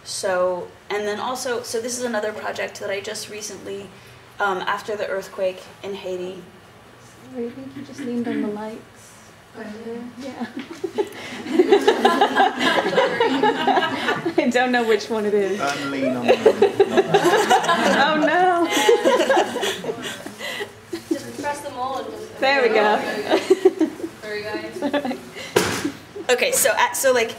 So, and then also, so this is another project that I just recently, after the earthquake in Haiti. Sorry, I think you just leaned on the lights. Yeah. I don't know which one it is. Don't lean on the Oh no! Just press them all and just... There we go. Sorry guys. Okay, so like,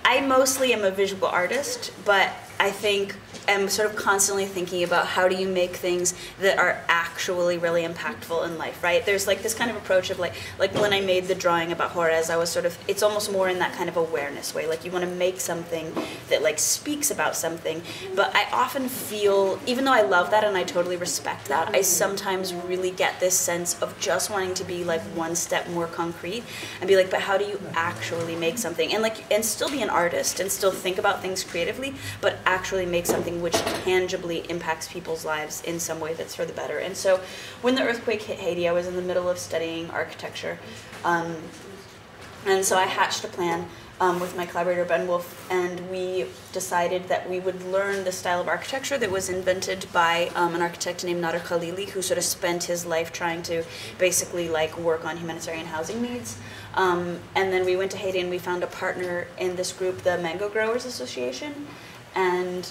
I mostly am a visual artist, but I think I'm sort of constantly thinking about how do you make things that are actually really impactful in life, right? There's like this kind of approach of like when I made the drawing about Juarez, I was sort of, it's almost more in that kind of awareness way, like you want to make something that like speaks about something, but I often feel, even though I love that and I totally respect that, I sometimes really get this sense of just wanting to be like one step more concrete and be like, but how do you actually make something? And like, and still be an artist and still think about things creatively, but actually make something which tangibly impacts people's lives in some way that's for the better. And so when the earthquake hit Haiti, I was in the middle of studying architecture. And so I hatched a plan with my collaborator Ben Wolf, and we decided that we would learn the style of architecture that was invented by an architect named Nader Khalili, who sort of spent his life trying to basically like work on humanitarian housing needs. And then we went to Haiti and we found a partner in this group, the Mango Growers Association. And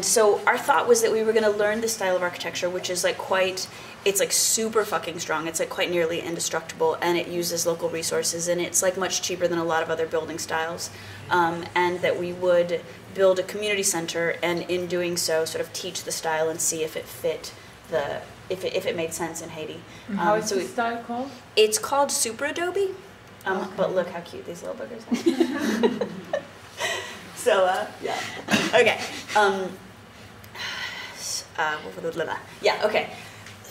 so our thought was that we were going to learn this style of architecture, which is like quite, it's like super fucking strong. It's like quite nearly indestructible, and it uses local resources, and it's like much cheaper than a lot of other building styles. And that we would build a community center, and in doing so, sort of teach the style and see if it fit the, if it made sense in Haiti. How is the style called? It's called Super Adobe. Okay. But look how cute these little boogers are. So, yeah. Okay. Yeah, okay.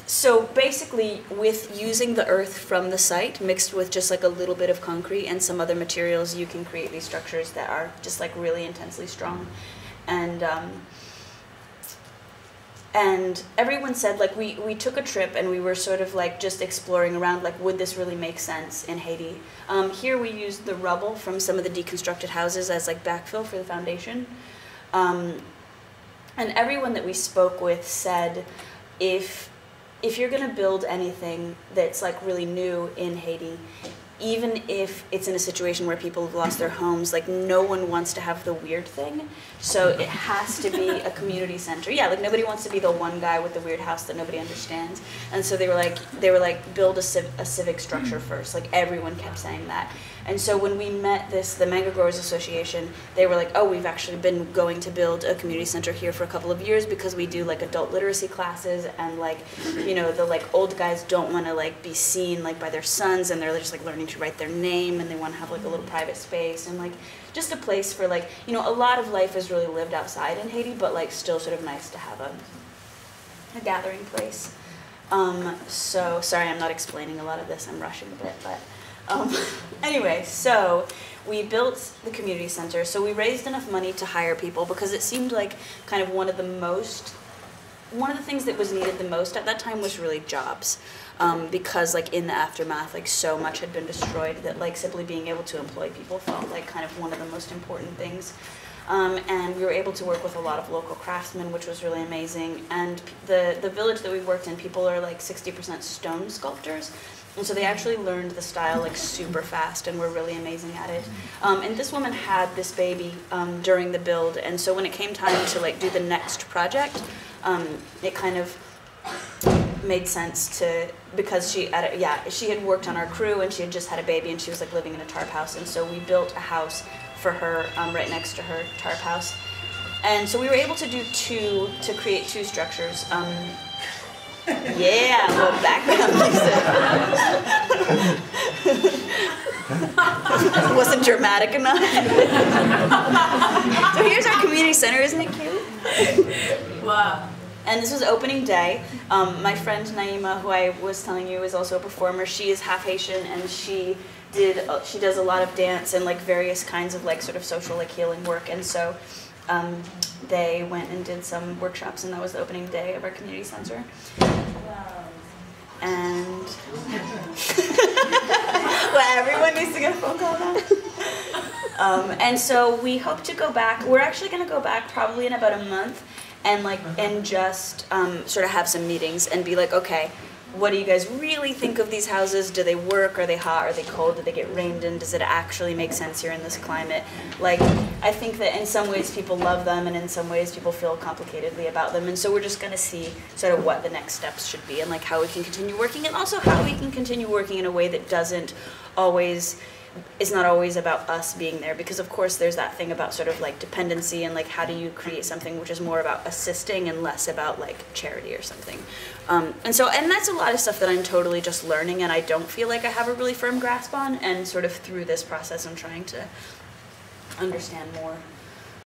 So basically, with using the earth from the site, mixed with just like a little bit of concrete and some other materials, you can create these structures that are just like really intensely strong. And everyone said, like, we took a trip and we were sort of like just exploring around, like, would this really make sense in Haiti? Here we used the rubble from some of the deconstructed houses as like backfill for the foundation. And everyone that we spoke with said, if you're gonna build anything that's like really new in Haiti, even if it's in a situation where people have lost their homes, like no one wants to have the weird thing. So it has to be a community center. Yeah, like nobody wants to be the one guy with the weird house that nobody understands. And so they were like build a civic structure first. Like everyone kept saying that. And so when we met the Mango Growers Association, they were like, oh, we've actually been going to build a community center here for a couple of years because we do like adult literacy classes, and like, you know, the like old guys don't want to like be seen like by their sons, and they're just like learning to write their name, and they want to have like a little private space and like just a place for like, you know, a lot of life is really lived outside in Haiti, but like still sort of nice to have a gathering place. So sorry, I'm not explaining a lot of this. I'm rushing a bit, but. Anyway, so we built the community center. So we raised enough money to hire people because it seemed like kind of one of the things that was needed the most at that time was really jobs. Because like in the aftermath, like so much had been destroyed that like simply being able to employ people felt like kind of one of the most important things. And we were able to work with a lot of local craftsmen, which was really amazing. And the village that we worked in, people are like 60% stone sculptors. And so they actually learned the style like super fast and were really amazing at it. And this woman had this baby during the build, and so when it came time to like do the next project, it kind of made sense to, because she had worked on our crew and she had just had a baby and she was like living in a tarp house, and so we built a house for her right next to her tarp house. And so we were able to create two structures. Yeah, a little background music. Wasn't dramatic enough. So here's our community center, isn't it cute? Wow. And this was opening day. My friend Naima, who I was telling you is also a performer, she is half Haitian, and she does a lot of dance and like various kinds of like sort of social like healing work. And so they went and did some workshops, and that was the opening day of our community center. Wow. And well, everyone needs to get a phone call now. And so we hope to go back. We're actually going to go back probably in about a month, and just sort of have some meetings and be like, okay, what do you guys really think of these houses? Do they work? Are they hot? Are they cold? Do they get rained in? Does it actually make sense here in this climate? Like, I think that in some ways people love them, and in some ways people feel complicatedly about them. And so we're just going to see sort of what the next steps should be, and like how we can continue working, and also how we can continue working in a way that is not always about us being there, because of course there's that thing about sort of like dependency, and like how do you create something which is more about assisting and less about like charity or something. And that's a lot of stuff that I'm totally just learning, and I don't feel like I have a really firm grasp on, and sort of through this process I'm trying to understand more.